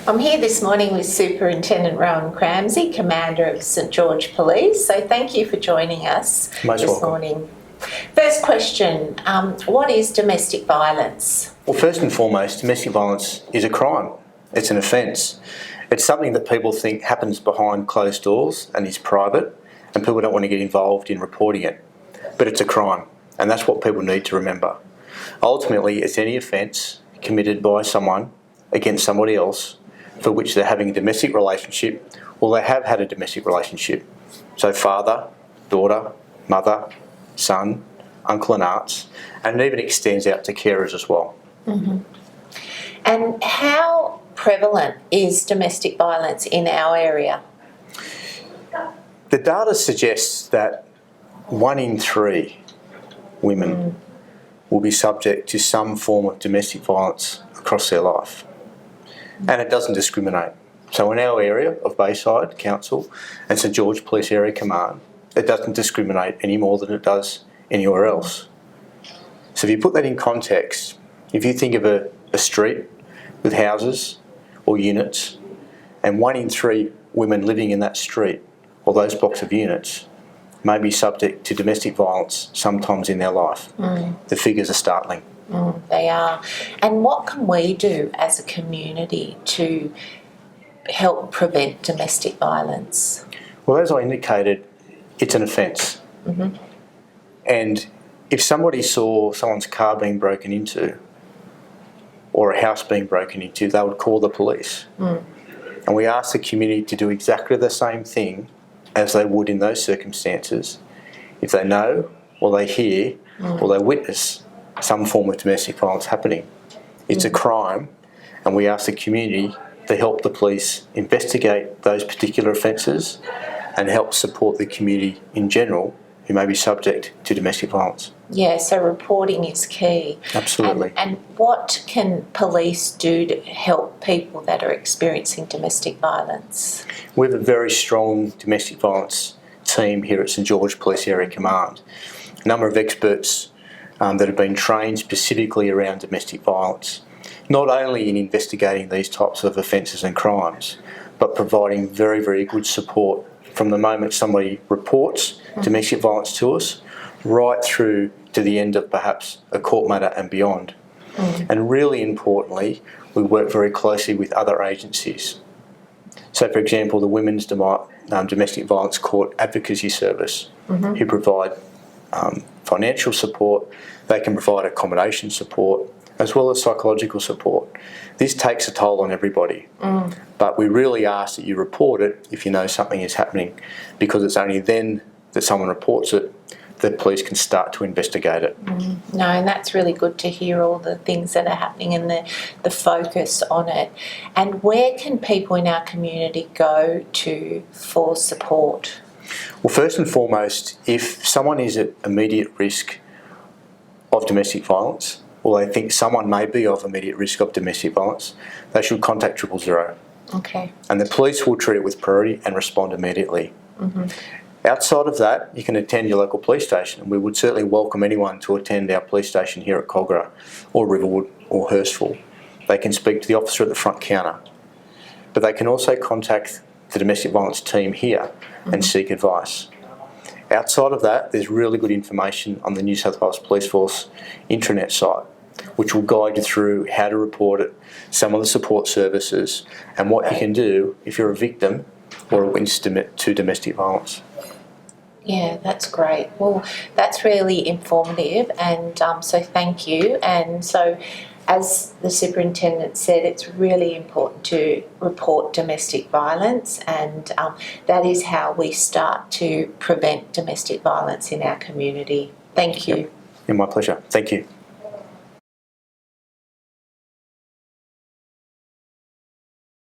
I'm here this morning with Superintendent Rohan Cramsie, Commander of St George Police. So thank you for joining us this morning. First question, what is domestic violence? Well, first and foremost, domestic violence is a crime. It's an offence. It's something that people think happens behind closed doors and is private, and people don't want to get involved in reporting it. But it's a crime, and that's what people need to remember. Ultimately, it's any offence committed by someone against somebody else for which they're having a domestic relationship, or they have had a domestic relationship. So father, daughter, mother, son, uncle and aunts, and it even extends out to carers as well. Mm-hmm. And how prevalent is domestic violence in our area? The data suggests that 1 in 3 women will be subject to some form of domestic violence across their life. And it doesn't discriminate. So in our area of Bayside Council and St George Police Area Command, it doesn't discriminate any more than it does anywhere else. So if you put that in context, if you think of a street with houses or units, and 1 in 3 women living in that street or those blocks of units may be subject to domestic violence sometimes in their life. The figures are startling. They are. And what can we do as a community to help prevent domestic violence? Well, as I indicated, it's an offence. And if somebody saw someone's car being broken into or a house being broken into, they would call the police. And we ask the community to do exactly the same thing as they would in those circumstances if they know or they hear or they witness some form of domestic violence happening. It's a crime, and we ask the community to help the police investigate those particular offences and help support the community in general who may be subject to domestic violence. Yeah, so reporting is key. Absolutely. And what can police do to help people that are experiencing domestic violence? We have a very strong domestic violence team here at St George Police Area Command. A number of experts that have been trained specifically around domestic violence, not only in investigating these types of offences and crimes, but providing very, very good support from the moment somebody reports domestic violence to us, right through to the end of perhaps a court matter and beyond. And really importantly, we work very closely with other agencies. So for example, the Women's Domestic Violence Court Advocacy Service, who provide financial support, they can provide accommodation support, as well as psychological support. This takes a toll on everybody, but we really ask that you report it if you know something is happening, because it's only then that someone reports it that police can start to investigate it. No, and that's really good to hear all the things that are happening and the focus on it. And where can people in our community go to for support? Well, first and foremost, if someone is at immediate risk of domestic violence, or they think someone may be of immediate risk of domestic violence, they should contact 000. Okay. And the police will treat it with priority and respond immediately. Outside of that, you can attend your local police station, and we would certainly welcome anyone to attend our police station here at Cogra or Riverwood or Hurstville. They can speak to the officer at the front counter, but they can also contact the domestic violence team here and seek advice. Outside of that, there's really good information on the New South Wales Police Force intranet site, which will guide you through how to report it, some of the support services, and what you can do if you're a victim or a witness to domestic violence. Yeah, that's great. Well, that's really informative, and so thank you. And so, as the Superintendent said, it's really important to report domestic violence, and that is how we start to prevent domestic violence in our community. Thank you. My pleasure. Thank you.